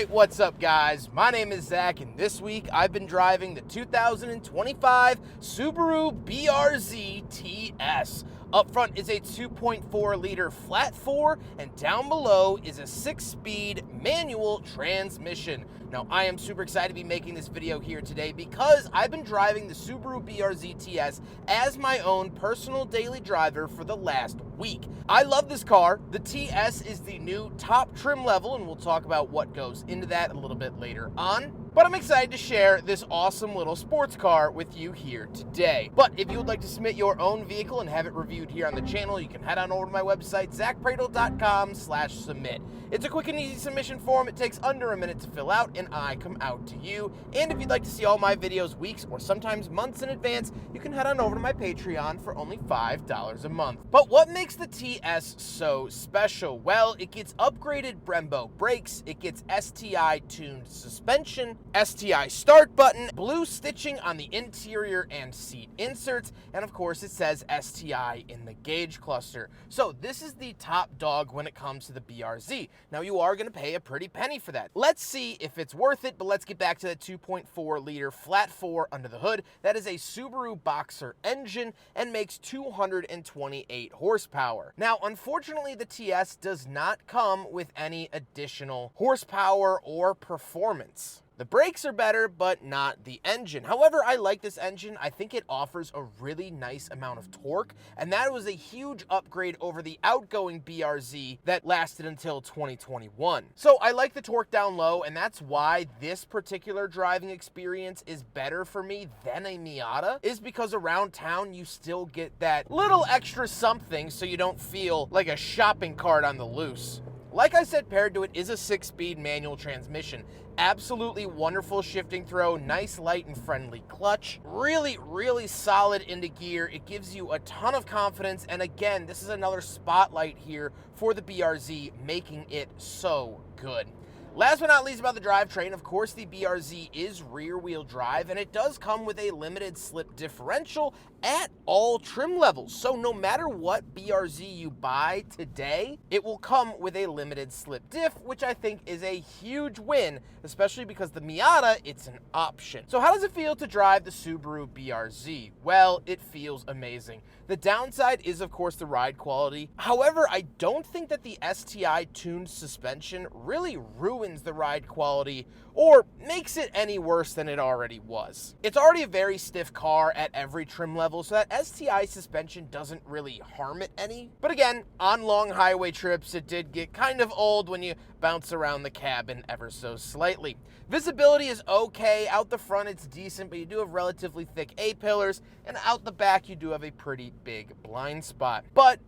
Alright, what's up guys? My name is Zach, and this week I've been driving the 2025 Subaru BRZ TS. Up front is a 2.4 liter flat 4, and down below is a 6-speed manual transmission. Now, I am super excited to be making this video here today because I've been driving the Subaru BRZ TS as my own personal daily driver for the last week. I love this car. The TS is the new top trim level, and we'll talk about what goes into that a little bit later on. But I'm excited to share this awesome little sports car with you here today. But if you would like to submit your own vehicle and have it reviewed here on the channel, you can head on over to my website, zackpradel.com/submit. It's a quick and easy submission form. It takes under a minute to fill out, and I come out to you. And if you'd like to see all my videos weeks or sometimes months in advance, you can head on over to my Patreon for only $5 a month. But what makes the TS so special? Well, it gets upgraded Brembo brakes, it gets STI-tuned suspension, STI start button, blue stitching on the interior and seat inserts, and of course it says STI in the gauge cluster. So this is the top dog when it comes to the BRZ. Now you are going to pay a pretty penny for that. Let's see if it's worth it, but let's get back to that 2.4 liter flat 4 under the hood. That is a Subaru Boxer engine and makes 228 horsepower. Now, unfortunately, the TS does not come with any additional horsepower or performance. The brakes are better, but not the engine. However, I like this engine. I think it offers a really nice amount of torque, and that was a huge upgrade over the outgoing BRZ that lasted until 2021. So I like the torque down low, and that's why this particular driving experience is better for me than a Miata, is because around town you still get that little extra something so you don't feel like a shopping cart on the loose. Like I said, paired to it is a 6-speed manual transmission. Absolutely wonderful shifting throw, nice light and friendly clutch, really solid into gear. It gives you a ton of confidence, and again, this is another spotlight here for the BRZ, making it so good. Last but not least about the drivetrain, of course, the BRZ is rear-wheel drive, and it does come with a limited slip differential at all trim levels. So no matter what BRZ you buy today, it will come with a limited slip diff, which I think is a huge win, especially because the Miata, it's an option. So how does it feel to drive the Subaru BRZ? Well, it feels amazing. The downside is, of course, the ride quality. However, I don't think that the STI-tuned suspension really ruins the ride quality or makes it any worse than it already was. It's already a very stiff car at every trim level, so that STI suspension doesn't really harm it any. But again, on long highway trips, it did get kind of old when you bounce around the cabin ever so slightly. Visibility is okay. Out the front, it's decent, but you do have relatively thick A-pillars, and out the back, you do have a pretty big blind spot. But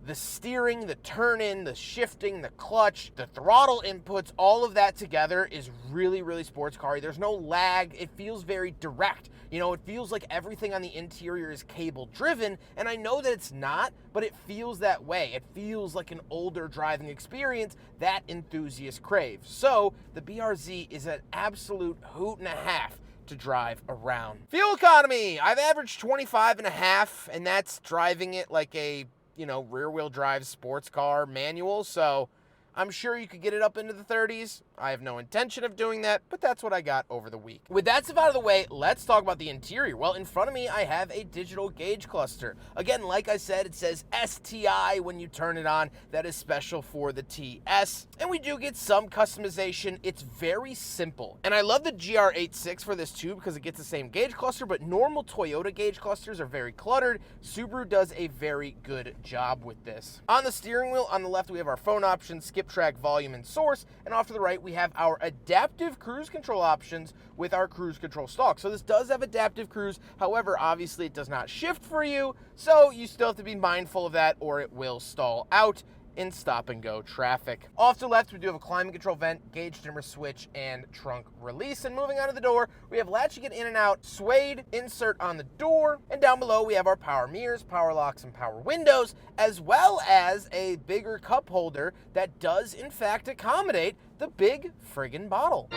the steering, the turn-in, the shifting, the clutch, the throttle inputs, all of that together is really sports car-y. There's no lag. It feels very direct. You know, it feels like everything on the interior is cable-driven, and I know that it's not, but it feels that way. It feels like an older driving experience that enthusiasts crave. So the BRZ is an absolute hoot and a half to drive around. Fuel economy, I've averaged 25.5, and that's driving it like a rear-wheel drive sports car manual, so I'm sure you could get it up into the 30s. I have no intention of doing that, but that's what I got over the week. With that stuff out of the way, let's talk about the interior. Well, in front of me, I have a digital gauge cluster. Again, like I said, it says STI when you turn it on. That is special for the TS. And we do get some customization. It's very simple. And I love the GR86 for this too, because it gets the same gauge cluster, but normal Toyota gauge clusters are very cluttered. Subaru does a very good job with this. On the steering wheel, on the left, we have our phone options, skip track, volume, and source. And off to the right, we have our adaptive cruise control options with our cruise control stalk. So this does have adaptive cruise. However, obviously it does not shift for you, so you still have to be mindful of that or it will stall out in stop-and-go traffic. Off to the left, we do have a climate control vent, gauge dimmer switch, and trunk release. And moving on to the door, we have latch to get in and out, suede insert on the door, and down below we have our power mirrors, power locks, and power windows, as well as a bigger cup holder that does, in fact, accommodate the big friggin' bottle.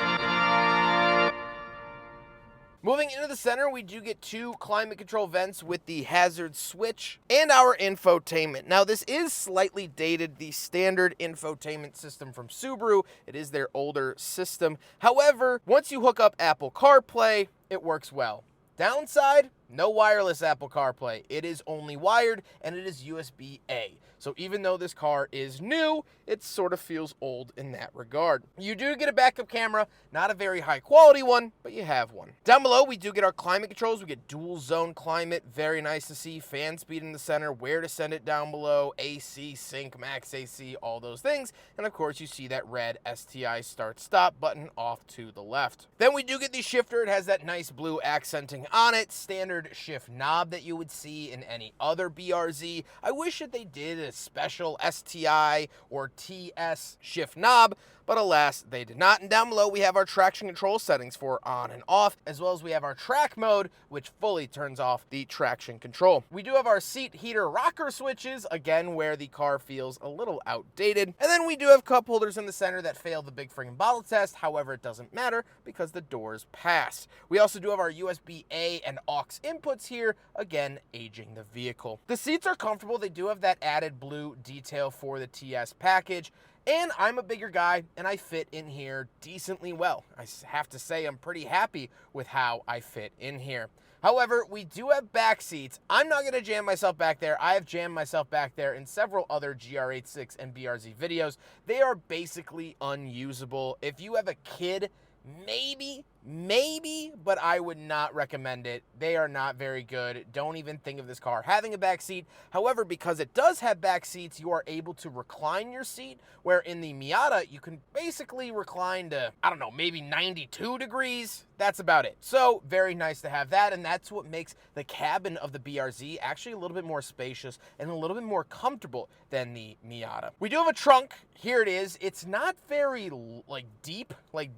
Moving into the center, we do get 2 climate control vents with the hazard switch and our infotainment. Now, this is slightly dated, the standard infotainment system from Subaru. It is their older system. However, once you hook up Apple CarPlay, it works well. Downside, no wireless Apple CarPlay. It is only wired, and it is USB-A. So even though this car is new, it sort of feels old in that regard. You do get a backup camera, not a very high quality one, but you have one. Down below, we do get our climate controls. We get dual zone climate, very nice to see. Fan speed in the center, where to send it down below, AC, sync, max AC, all those things. And of course, you see that red STI start stop button off to the left. Then we do get the shifter. It has that nice blue accenting on it, standard shift knob that you would see in any other BRZ. I wish that they did a special STI or TS shift knob, but alas, they did not. And down below, we have our traction control settings for on and off, as well as we have our track mode, which fully turns off the traction control. We do have our seat heater rocker switches, again, where the car feels a little outdated. And then we do have cup holders in the center that failed the big friggin' bottle test. However, it doesn't matter because the doors passed. We also do have our USB-A and aux inputs here, again, aging the vehicle. The seats are comfortable. They do have that added blue detail for the TS package. And I'm a bigger guy, and I fit in here decently well. I have to say I'm pretty happy with how I fit in here. However, we do have back seats. I'm not going to jam myself back there. I have jammed myself back there in several other GR86 and BRZ videos. They are basically unusable. If you have a kid, maybe, but I would not recommend it. They are not very good. Don't even think of this car having a back seat. However, because it does have back seats, you are able to recline your seat, where in the Miata, you can basically recline to, I don't know, maybe 92 degrees. That's about it. So very nice to have that, and that's what makes the cabin of the BRZ actually a little bit more spacious and a little bit more comfortable than the Miata. We do have a trunk. Here it is. It's not very deep,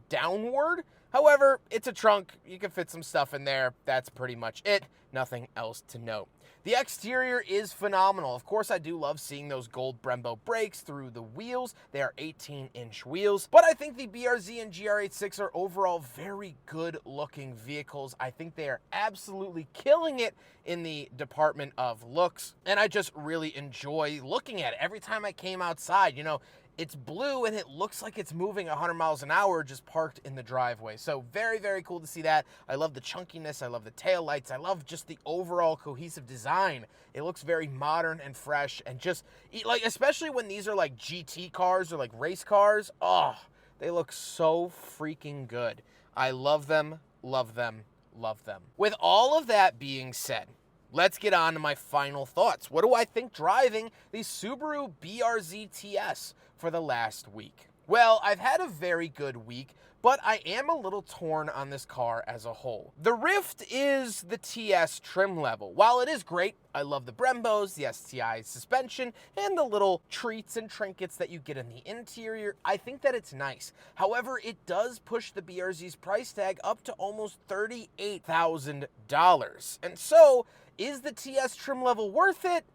downward. However, it's a trunk. You can fit some stuff in there. That's pretty much it. Nothing else to note. The exterior is phenomenal. Of course, I do love seeing those gold Brembo brakes through the wheels. They are 18-inch wheels. But I think the BRZ and GR86 are overall very good-looking vehicles. I think they are absolutely killing it in the department of looks. And I just really enjoy looking at it. Every time I came outside, you know, it's blue and it looks like it's moving 100 miles an hour just parked in the driveway. So very, very cool to see that. I love the chunkiness. I love the taillights. I love just the overall cohesive design. It looks very modern and fresh, and just especially when these are like GT cars or like race cars. Oh, they look so freaking good. I love them, love them, love them. With all of that being said, let's get on to my final thoughts. What do I think driving the Subaru BRZ TS for the last week? Well, I've had a very good week, but I am a little torn on this car as a whole. The Rift is the TS trim level. While it is great, I love the Brembos, the STI suspension, and the little treats and trinkets that you get in the interior. I think that it's nice. However, it does push the BRZ's price tag up to almost $38,000. And so, is the TS trim level worth it?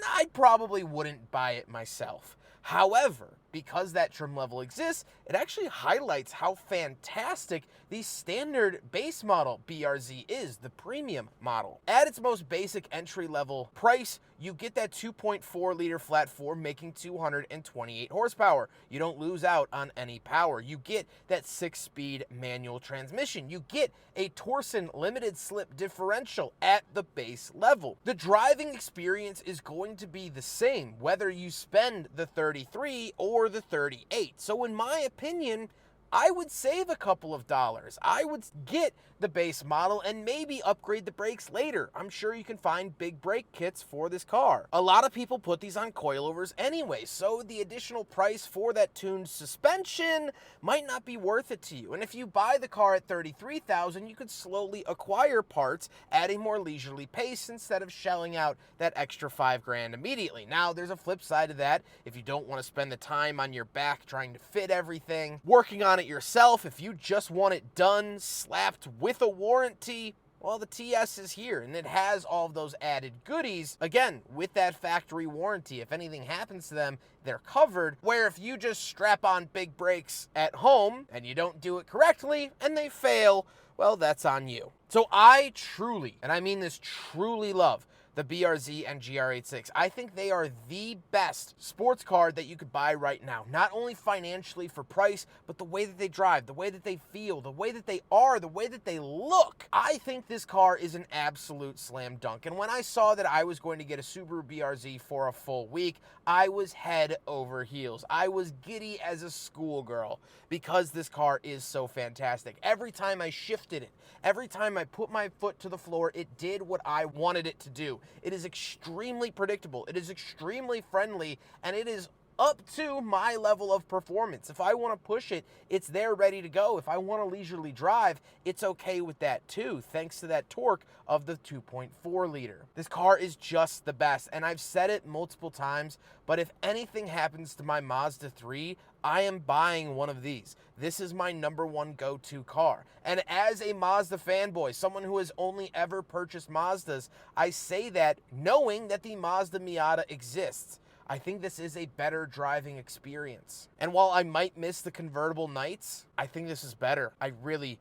I probably wouldn't buy it myself. However, because that trim level exists, it actually highlights how fantastic the standard base model BRZ is, the premium model. At its most basic entry-level price, you get that 2.4-liter flat four making 228 horsepower. You don't lose out on any power. You get that 6-speed manual transmission. You get a Torsen limited slip differential at the base level. The driving experience is going to be the same, whether you spend the 33 or the 38. So in my opinion, I would save a couple of dollars. I would get the base model and maybe upgrade the brakes later. I'm sure you can find big brake kits for this car. A lot of people put these on coilovers anyway, so the additional price for that tuned suspension might not be worth it to you. And if you buy the car at $33,000, you could slowly acquire parts at a more leisurely pace instead of shelling out that extra $5,000 immediately. Now, there's a flip side to that. If you don't want to spend the time on your back trying to fit everything, working on it yourself, if you just want it done, slapped with a warranty, Well, the TS is here, and it has all of those added goodies, again, with that factory warranty. If anything happens to them, they're covered, where if you just strap on big brakes at home, and you don't do it correctly, and they fail, well, that's on you. So I truly, and I mean this truly, love the BRZ and GR86. I think they are the best sports car that you could buy right now. Not only financially for price, but the way that they drive, the way that they feel, the way that they are, the way that they look. I think this car is an absolute slam dunk. And when I saw that I was going to get a Subaru BRZ for a full week, I was head over heels. I was giddy as a schoolgirl because this car is so fantastic. Every time I shifted it, every time I put my foot to the floor, it did what I wanted it to do. It is extremely predictable. It is extremely friendly, and it is up to my level of performance. If I want to push it, it's there ready to go. If I want a leisurely drive, it's okay with that too, thanks to that torque of the 2.4 liter. This car is just the best, and I've said it multiple times, but if anything happens to my Mazda 3, I am buying one of these. This is my #1 go-to car. And as a Mazda fanboy, someone who has only ever purchased Mazdas, I say that knowing that the Mazda Miata exists. I think this is a better driving experience. And while I might miss the convertible nights, I think this is better. I really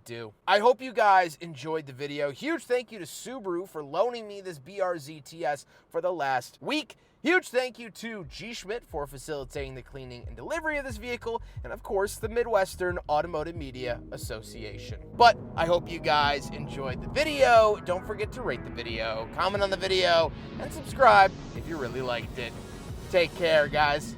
do. I hope you guys enjoyed the video. Huge thank you to Subaru for loaning me this BRZ TS for the last week. Huge thank you to G. Schmidt for facilitating the cleaning and delivery of this vehicle, and of course, the Midwestern Automotive Media Association. But I hope you guys enjoyed the video. Don't forget to rate the video, comment on the video, and subscribe if you really liked it. Take care, guys.